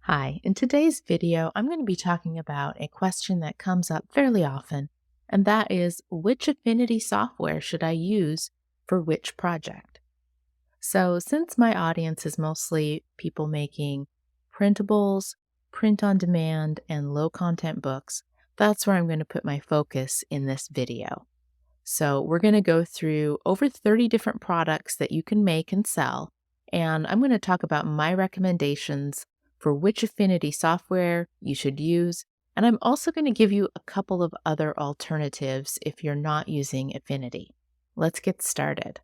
Hi, in today's video, I'm going to be talking about a question that comes up fairly often, and that is which Affinity software should I use for which project? So, since my audience is mostly people making printables, print on demand, and low content books, that's where I'm going to put my focus in this video. So, we're going to go through over 30 different products that you can make and sell, and I'm going to talk about my recommendations for which Affinity software you should use. And I'm also going to give you a couple of other alternatives if you're not using Affinity. Let's get started.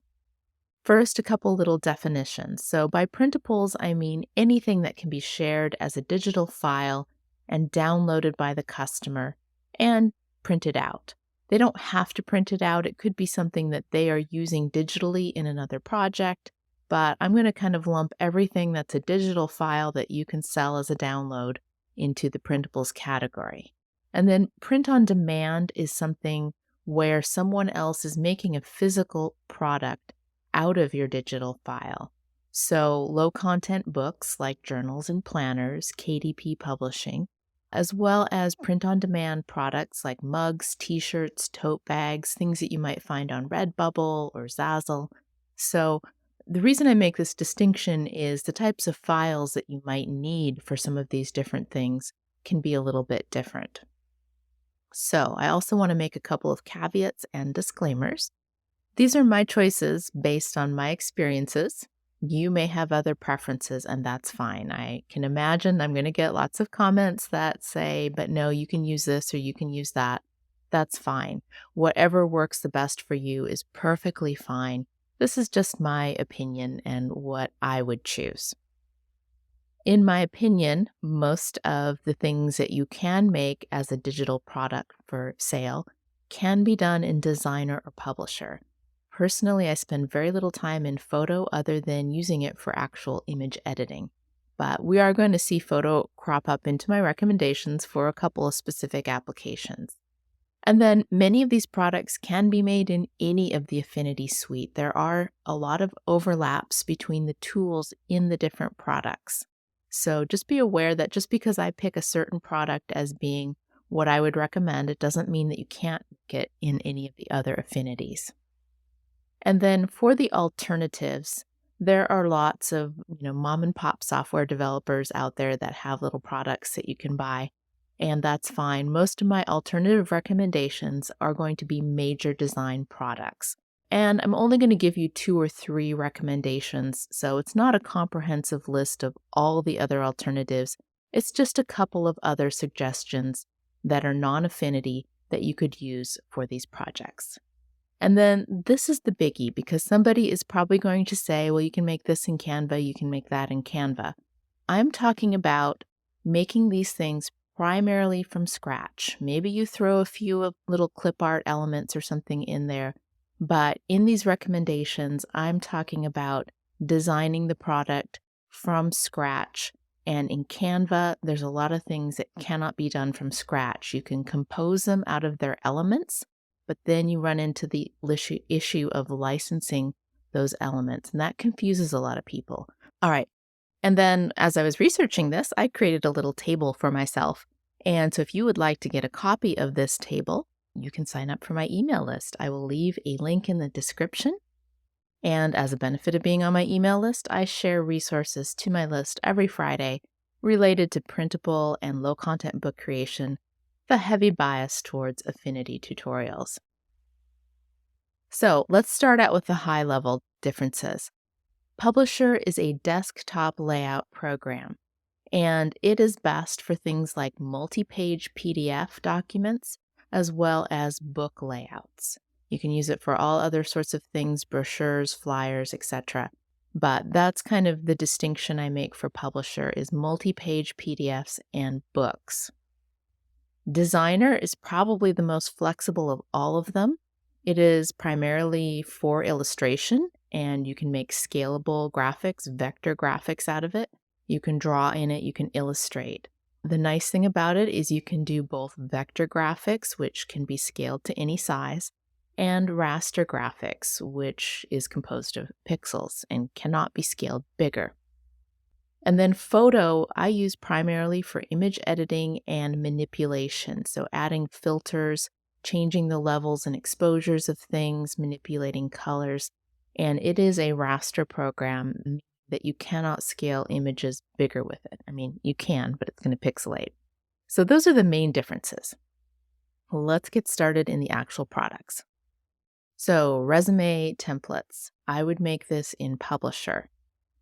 First, a couple little definitions. So, by printables, I mean anything that can be shared as a digital file and downloaded by the customer and printed out. They don't have to print it out. It could be something that they are using digitally in another project, but I'm going to kind of lump everything that's a digital file that you can sell as a download into the printables category. And then print on demand is something where someone else is making a physical product out of your digital file. So, low content books like journals and planners, KDP Publishing, as well as print on demand products like mugs, t shirts, tote bags, things that you might find on Redbubble or Zazzle. So, the reason I make this distinction is the types of files that you might need for some of these different things can be a little bit different. So, I also want to make a couple of caveats and disclaimers. These are my choices based on my experiences. You may have other preferences, and that's fine. I can imagine I'm going to get lots of comments that say, but no, you can use this or you can use that. That's fine. Whatever works the best for you is perfectly fine. This is just my opinion and what I would choose. In my opinion, most of the things that you can make as a digital product for sale can be done in Designer or Publisher. Personally, I spend very little time in Photo other than using it for actual image editing. But we are going to see Photo crop up into my recommendations for a couple of specific applications. And then many of these products can be made in any of the Affinity suite. There are a lot of overlaps between the tools in the different products. So just be aware that just because I pick a certain product as being what I would recommend, it doesn't mean that you can't get in any of the other affinities. And then for the alternatives, there are lots of, mom and pop software developers out there that have little products that you can buy, and that's fine. Most of my alternative recommendations are going to be major design products. And I'm only going to give you 2 or 3 recommendations, so it's not a comprehensive list of all the other alternatives. It's just a couple of other suggestions that are non-affinity that you could use for these projects. And then this is the biggie because somebody is probably going to say, well, you can make this in Canva, you can make that in Canva. I'm talking about making these things primarily from scratch. Maybe you throw a few of little clip art elements or something in there, but in these recommendations, I'm talking about designing the product from scratch. And in Canva, there's a lot of things that cannot be done from scratch. You can compose them out of their elements, but then you run into the issue of licensing those elements, and that confuses a lot of people. All right. And then as I was researching this, I created a little table for myself. And so if you would like to get a copy of this table, you can sign up for my email list. I will leave a link in the description. And as a benefit of being on my email list, I share resources to my list every Friday related to printable and low content book creation, the heavy bias towards affinity tutorials. So let's start out with the high level differences. Publisher is a desktop layout program, and it is best for things like multi-page PDF documents as well as book layouts. You can use it for all other sorts of things, brochures, flyers, etc. But that's kind of the distinction I make for Publisher is multi-page PDFs and books. Designer is probably the most flexible of all of them. It is primarily for illustration, and you can make scalable graphics, vector graphics out of it. You can draw in it, you can illustrate. The nice thing about it is you can do both vector graphics, which can be scaled to any size, and raster graphics, which is composed of pixels and cannot be scaled bigger. And then photo, I use primarily for image editing and manipulation. So adding filters, changing the levels and exposures of things, manipulating colors. And it is a raster program, that you cannot scale images bigger with it. I mean, you can, but it's going to pixelate. So those are the main differences. Let's get started in the actual products. So resume templates, I would make this in Publisher.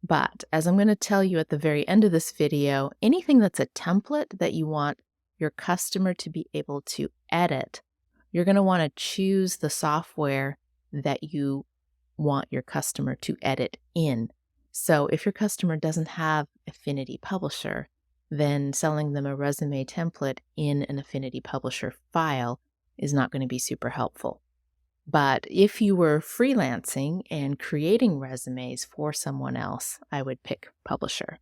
But as I'm going to tell you at the very end of this video, anything that's a template that you want your customer to be able to edit, you're going to want to choose the software that you want your customer to edit in. So if your customer doesn't have Affinity Publisher, then selling them a resume template in an Affinity Publisher file is not going to be super helpful. But if you were freelancing and creating resumes for someone else, I would pick Publisher.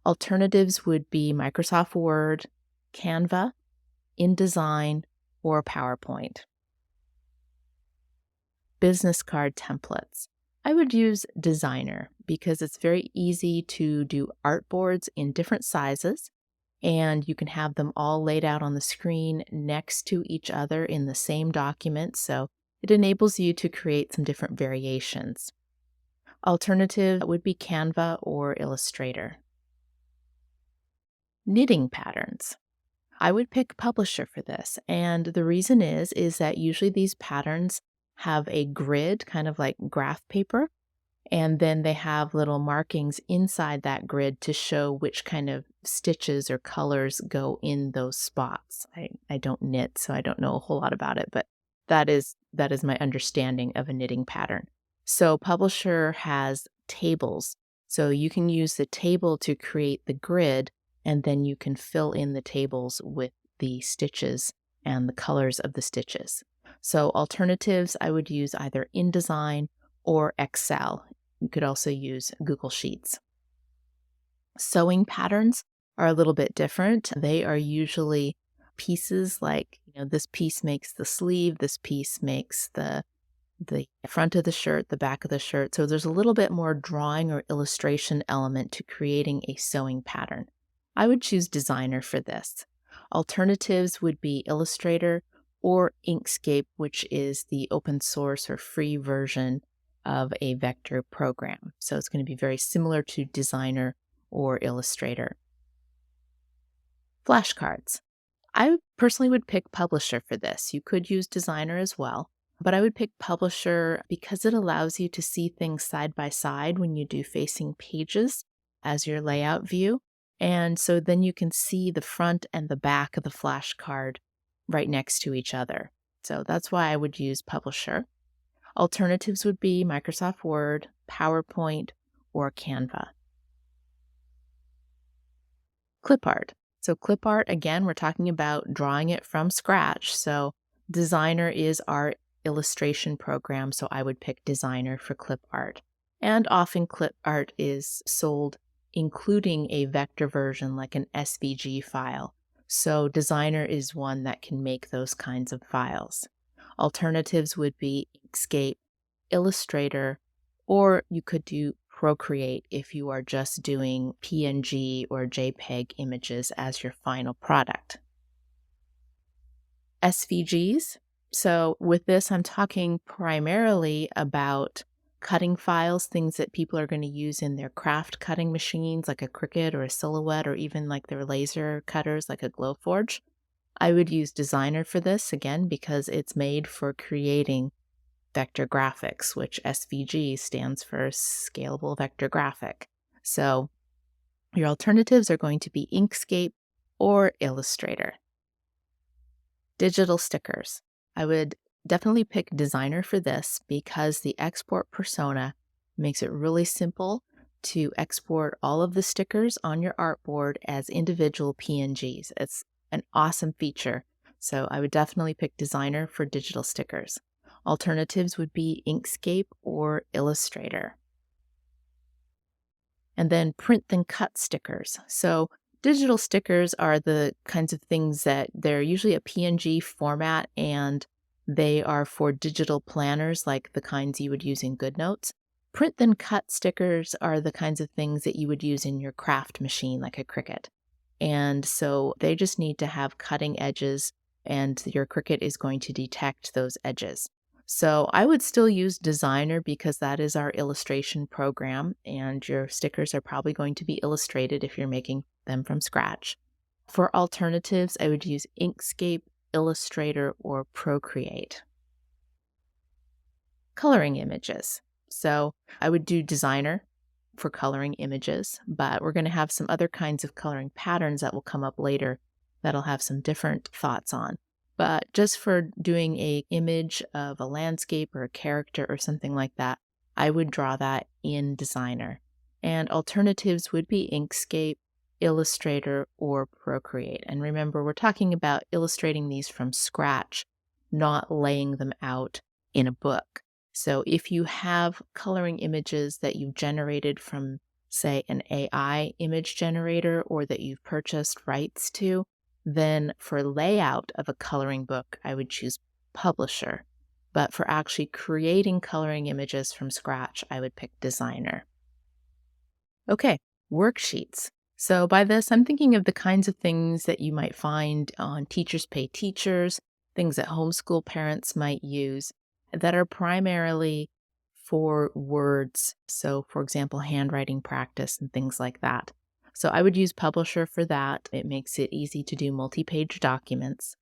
Alternatives would be Microsoft Word, Canva, InDesign, or PowerPoint. Business card templates. I would use Designer because it's very easy to do artboards in different sizes, and you can have them all laid out on the screen next to each other in the same document, so it enables you to create some different variations. Alternative would be Canva or Illustrator. Knitting patterns. I would pick Publisher for this, and the reason is that usually these patterns have a grid, kind of like graph paper, and then they have little markings inside that grid to show which kind of stitches or colors go in those spots. I don't knit, so I don't know a whole lot about it, but that is my understanding of a knitting pattern. So Publisher has tables. So you can use the table to create the grid, and then you can fill in the tables with the stitches and the colors of the stitches. So alternatives, I would use either InDesign or Excel. You could also use Google Sheets. Sewing patterns are a little bit different. They are usually pieces like, this piece makes the sleeve, this piece makes the front of the shirt, the back of the shirt. So there's a little bit more drawing or illustration element to creating a sewing pattern. I would choose Designer for this. Alternatives would be Illustrator or Inkscape, which is the open source or free version of a vector program. So it's going to be very similar to Designer or Illustrator. Flashcards. I personally would pick Publisher for this. You could use Designer as well, but I would pick Publisher because it allows you to see things side by side when you do facing pages as your layout view. And so then you can see the front and the back of the flashcard right next to each other. So that's why I would use Publisher. Alternatives would be Microsoft Word, PowerPoint, or Canva. Clip art. So clip art, again, we're talking about drawing it from scratch. So Designer is our illustration program, so I would pick Designer for clip art. And often clip art is sold including a vector version like an SVG file. So Designer is one that can make those kinds of files. Alternatives would be Inkscape, Illustrator, or you could do Procreate if you are just doing PNG or JPEG images as your final product. SVGs. So with this, I'm talking primarily about cutting files, things that people are going to use in their craft cutting machines like a Cricut or a Silhouette, or even like their laser cutters like a Glowforge. I would use Designer for this, again, because it's made for creating vector graphics, which SVG stands for Scalable Vector Graphic. So your alternatives are going to be Inkscape or Illustrator. Digital stickers. I would definitely pick Designer for this because the export persona makes it really simple to export all of the stickers on your artboard as individual PNGs. It's an awesome feature. So I would definitely pick Designer for digital stickers. Alternatives would be Inkscape or Illustrator. And then print then cut stickers. So digital stickers are the kinds of things that they're usually a PNG format, and they are for digital planners like the kinds you would use in GoodNotes. Print then cut stickers are the kinds of things that you would use in your craft machine, like a Cricut. And so they just need to have cutting edges, and your Cricut is going to detect those edges. So I would still use Designer because that is our illustration program, and your stickers are probably going to be illustrated if you're making them from scratch. For alternatives, I would use Inkscape, Illustrator, or Procreate. Coloring images. So I would do Designer for coloring images, but we're going to have some other kinds of coloring patterns that will come up later that I'll have some different thoughts on. But just for doing a image of a landscape or a character or something like that, I would draw that in Designer. And alternatives would be Inkscape, Illustrator, or Procreate. And remember, we're talking about illustrating these from scratch, not laying them out in a book. So if you have coloring images that you've generated from, say, an AI image generator or that you've purchased rights to, then for layout of a coloring book, I would choose Publisher. But for actually creating coloring images from scratch, I would pick Designer. Okay, worksheets. So by this, I'm thinking of the kinds of things that you might find on Teachers Pay Teachers, things that homeschool parents might use that are primarily for words. So, for example, handwriting practice and things like that. So I would use Publisher for that. It makes it easy to do multi-page documents.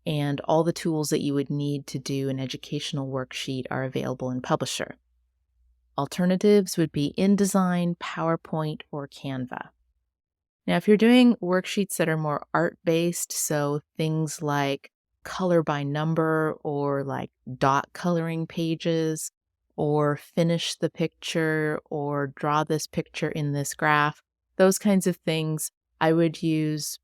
And all the tools that you would need to do an educational worksheet are available in Publisher. Alternatives would be InDesign, PowerPoint, or Canva. Now, if you're doing worksheets that are more art-based, so things like color by number or like dot coloring pages or finish the picture or draw this picture in this graph, those kinds of things, I would use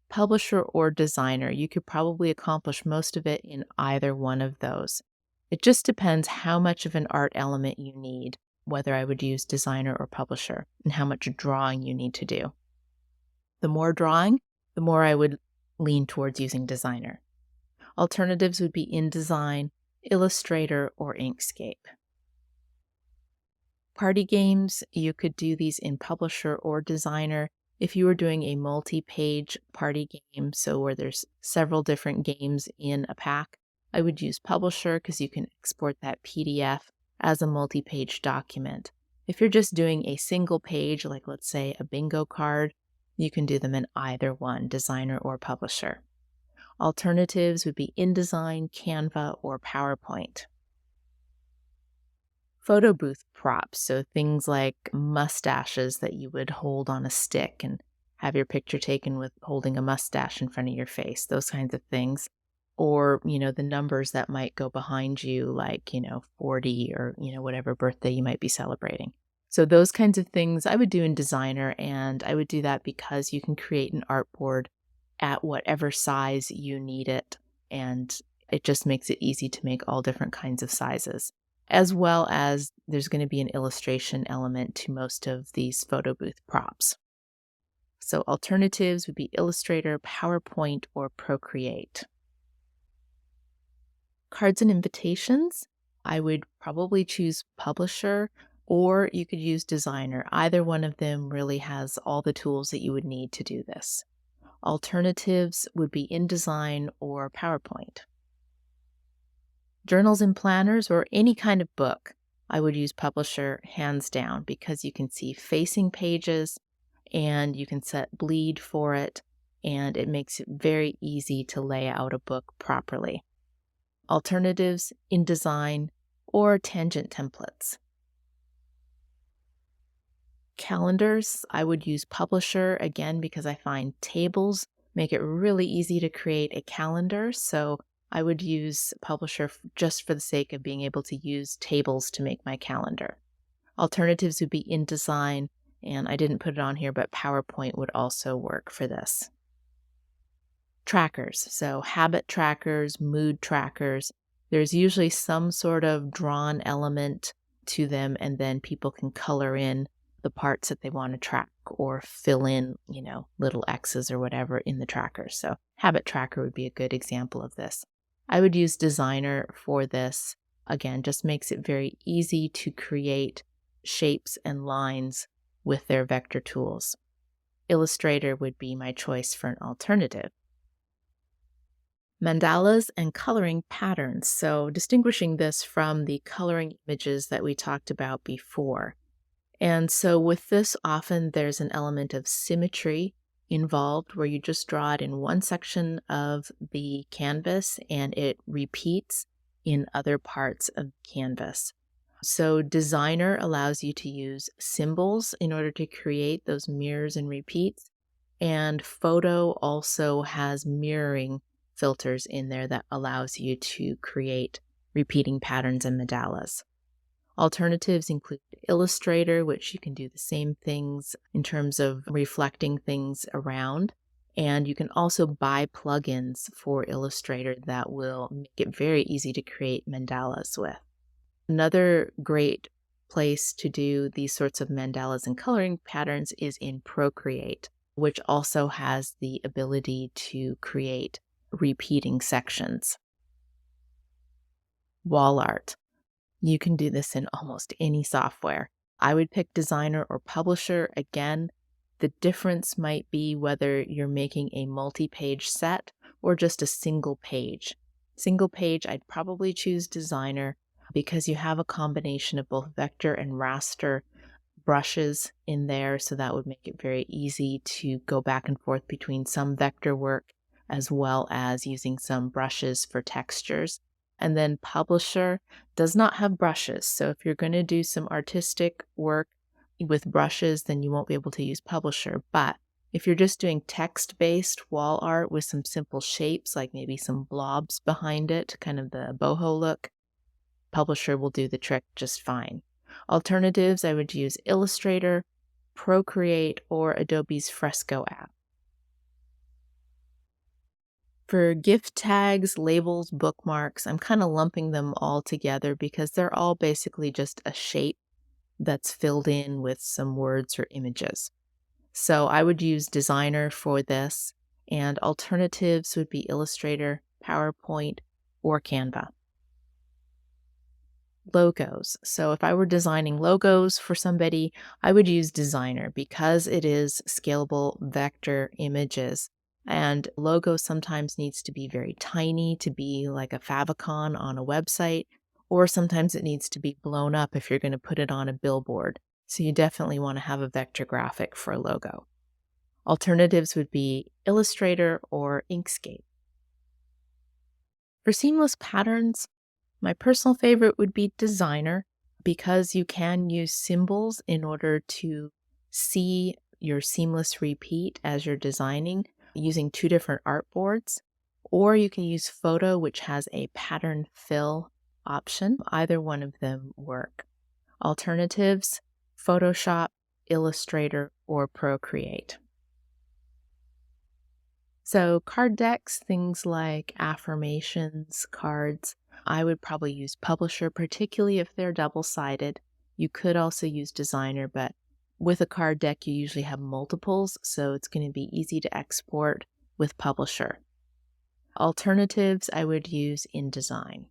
Publisher or Designer. You could probably accomplish most of it in either one of those. It just depends how much of an art element you need, whether I would use Designer or Publisher, and how much drawing you need to do. The more drawing, the more I would lean towards using Designer. Alternatives would be InDesign, Illustrator, or Inkscape. Party games, you could do these in Publisher or Designer. If you were doing a multi-page party game, so where there's several different games in a pack, I would use Publisher because you can export that PDF as a multi-page document. If you're just doing a single page, like let's say a bingo card, you can do them in either one, Designer or Publisher. Alternatives would be InDesign, Canva, or PowerPoint. Photo booth props, so things like mustaches that you would hold on a stick and have your picture taken with holding a mustache in front of your face, those kinds of things. Or, the numbers that might go behind you, like, 40 or, whatever birthday you might be celebrating. So those kinds of things I would do in Designer, and I would do that because you can create an artboard at whatever size you need it, and it just makes it easy to make all different kinds of sizes, as well as there's going to be an illustration element to most of these photo booth props. So alternatives would be Illustrator, PowerPoint, or Procreate. Cards and invitations, I would probably choose Publisher, or you could use Designer. Either one of them really has all the tools that you would need to do this. Alternatives would be InDesign or PowerPoint. Journals and planners or any kind of book, I would use Publisher hands down because you can see facing pages and you can set bleed for it, and it makes it very easy to lay out a book properly. Alternatives, InDesign, or tangent templates. Calendars, I would use Publisher again because I find tables make it really easy to create a calendar. So I would use Publisher just for the sake of being able to use tables to make my calendar. Alternatives would be InDesign, and I didn't put it on here, but PowerPoint would also work for this. Trackers, so habit trackers, mood trackers. There's usually some sort of drawn element to them, and then people can color in the parts that they want to track or fill in, little X's or whatever in the trackers. So habit tracker would be a good example of this. I would use Designer for this. Again, just makes it very easy to create shapes and lines with their vector tools. Illustrator would be my choice for an alternative. Mandalas and coloring patterns. So distinguishing this from the coloring images that we talked about before. And so with this, often there's an element of symmetry involved where you just draw it in one section of the canvas and it repeats in other parts of the canvas. So Designer allows you to use symbols in order to create those mirrors and repeats. And Photo also has mirroring filters in there that allows you to create repeating patterns and mandalas. Alternatives include Illustrator, which you can do the same things in terms of reflecting things around. And you can also buy plugins for Illustrator that will make it very easy to create mandalas with. Another great place to do these sorts of mandalas and coloring patterns is in Procreate, which also has the ability to create repeating sections. Wall art. You can do this in almost any software. I would pick Designer or Publisher. Again, the difference might be whether you're making a multi-page set or just a single page. Single page, I'd probably choose Designer because you have a combination of both vector and raster brushes in there, so that would make it very easy to go back and forth between some vector work as well as using some brushes for textures. And then Publisher does not have brushes, so if you're going to do some artistic work with brushes, then you won't be able to use Publisher. But if you're just doing text-based wall art with some simple shapes, like maybe some blobs behind it, kind of the boho look, Publisher will do the trick just fine. Alternatives, I would use Illustrator, Procreate, or Adobe's Fresco app. For gift tags, labels, bookmarks, I'm kind of lumping them all together because they're all basically just a shape that's filled in with some words or images. So I would use Designer for this, and alternatives would be Illustrator, PowerPoint, or Canva. Logos. So if I were designing logos for somebody, I would use Designer because it is scalable vector images. And logo sometimes needs to be very tiny to be like a favicon on a website, or sometimes it needs to be blown up if you're going to put it on a billboard. So you definitely want to have a vector graphic for a logo. Alternatives would be Illustrator or Inkscape. For seamless patterns, my personal favorite would be Designer because you can use symbols in order to see your seamless repeat as you're designing using two different artboards, or you can use Photo, which has a pattern fill option. Either one of them work. Alternatives, Photoshop, Illustrator, or Procreate. So card decks, things like affirmations, cards, I would probably use Publisher, particularly if they're double-sided. You could also use Designer, but with a card deck, you usually have multiples, so it's going to be easy to export with Publisher. Alternatives, I would use InDesign.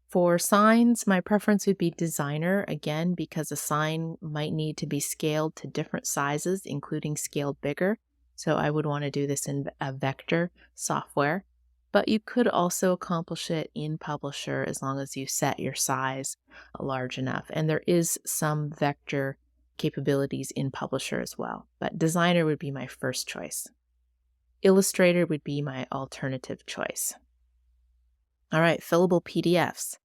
For signs, my preference would be Designer, again, because a sign might need to be scaled to different sizes, including scaled bigger. So I would want to do this in a vector software. But you could also accomplish it in Publisher as long as you set your size large enough. And there is some vector capabilities in Publisher as well. But Designer would be my first choice. Illustrator would be my alternative choice. All right, fillable PDFs.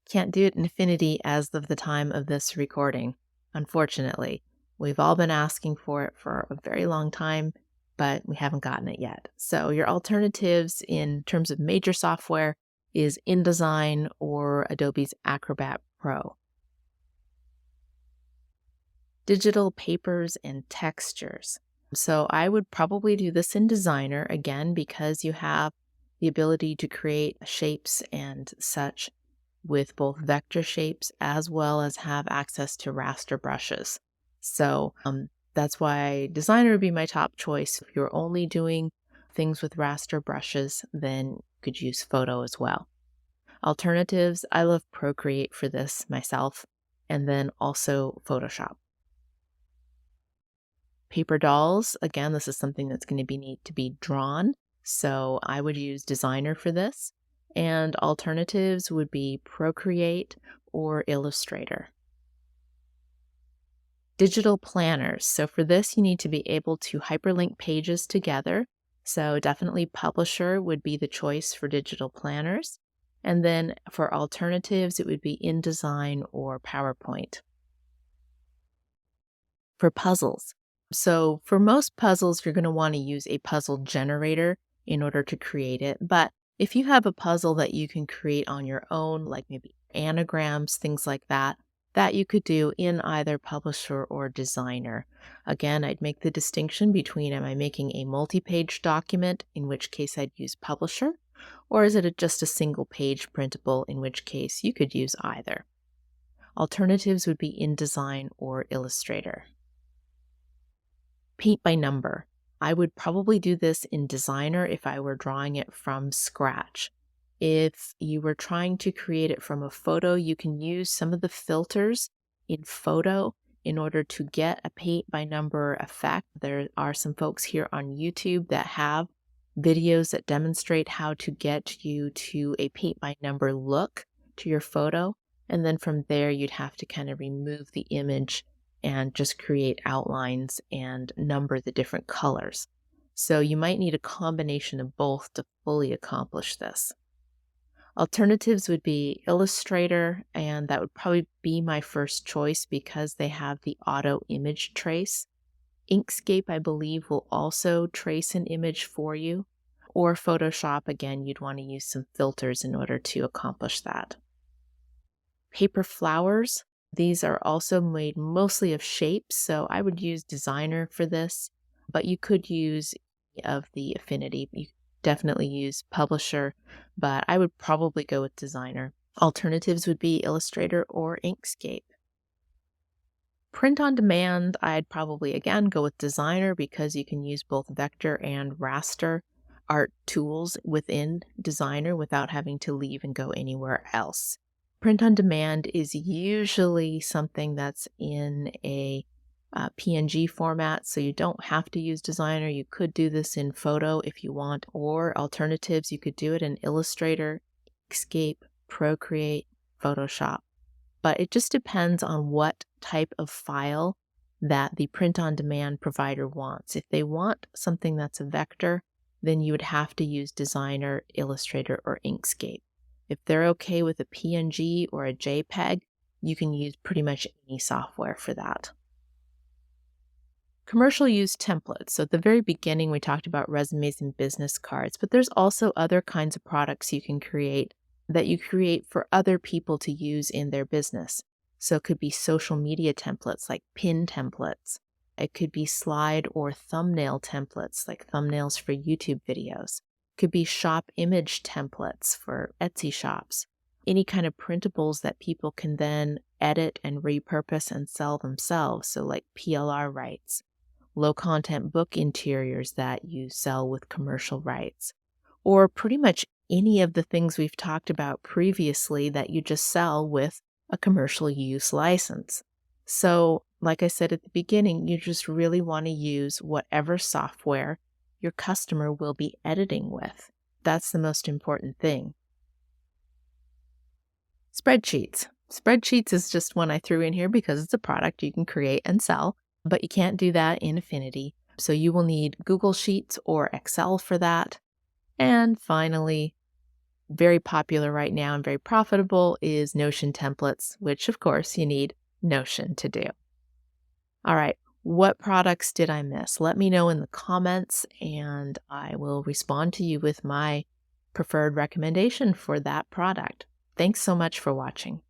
Can't do it in Affinity as of the time of this recording, unfortunately. We've all been asking for it for a very long time, but we haven't gotten it yet. So your alternatives in terms of major software is InDesign or Adobe's Acrobat Pro. Digital papers and textures. So I would probably do this in Designer, again, because you have the ability to create shapes and such with both vector shapes as well as have access to raster brushes. So that's why Designer would be my top choice. If you're only doing things with raster brushes, then you could use Photo as well. Alternatives, I love Procreate for this myself. and then also Photoshop. Paper dolls, again, this is something that's going to need to be drawn, so I would use Designer for this. And alternatives would be Procreate or Illustrator. Digital planners. So for this, you need to be able to hyperlink pages together. So definitely Publisher would be the choice for digital planners. And then for alternatives, it would be InDesign or PowerPoint. For puzzles. So for most puzzles, you're going to want to use a puzzle generator in order to create it. But if you have a puzzle that you can create on your own, like maybe anagrams, things like that, that you could do in either Publisher or Designer. Again, I'd make the distinction between, am I making a multi-page document, in which case I'd use Publisher, or is it just a single page printable, in which case you could use either. Alternatives would be InDesign or Illustrator. Paint by number. I would probably do this in Designer if I were drawing it from scratch. If you were trying to create it from a photo, you can use some of the filters in Photo in order to get a paint by number effect. There are some folks here on YouTube that have videos that demonstrate how to get you to a paint by number look to your photo. And then from there, you'd have to kind of remove the image and just create outlines and number the different colors. So you might need a combination of both to fully accomplish this. Alternatives would be Illustrator, and that would probably be my first choice because they have the auto image trace. Inkscape, I believe, will also trace an image for you. Or Photoshop, again, you'd want to use some filters in order to accomplish that. Paper flowers. These are also made mostly of shapes, so I would use Designer for this, but you could use of the Affinity. You definitely use Publisher, but I would probably go with Designer. Alternatives would be Illustrator or Inkscape. Print on demand, I'd probably again go with Designer because you can use both vector and raster art tools within Designer without having to leave and go anywhere else. Print on demand is usually something that's in a PNG format, so you don't have to use Designer. You could do this in Photo if you want, or alternatives, you could do it in Illustrator, Inkscape, Procreate, Photoshop. But it just depends on what type of file that the print on demand provider wants. If they want something that's a vector, then you would have to use Designer, Illustrator, or Inkscape. If they're okay with a PNG or a JPEG, you can use pretty much any software for that. Commercial use templates. So at the very beginning, we talked about resumes and business cards, but there's also other kinds of products you can create that you create for other people to use in their business. So it could be social media templates like pin templates. It could be slide or thumbnail templates like thumbnails for YouTube videos. It could be shop image templates for Etsy shops. Any kind of printables that people can then edit and repurpose and sell themselves. So like PLR rights. Low content book interiors that you sell with commercial rights, or pretty much any of the things we've talked about previously that you just sell with a commercial use license. So, like I said at the beginning, you just really want to use whatever software your customer will be editing with. That's the most important thing. Spreadsheets. Spreadsheets is just one I threw in here because it's a product you can create and sell, but you can't do that in Affinity. So you will need Google Sheets or Excel for that. And finally, very popular right now and very profitable is Notion templates, which of course you need Notion to do. All right, what products did I miss? Let me know in the comments and I will respond to you with my preferred recommendation for that product. Thanks so much for watching.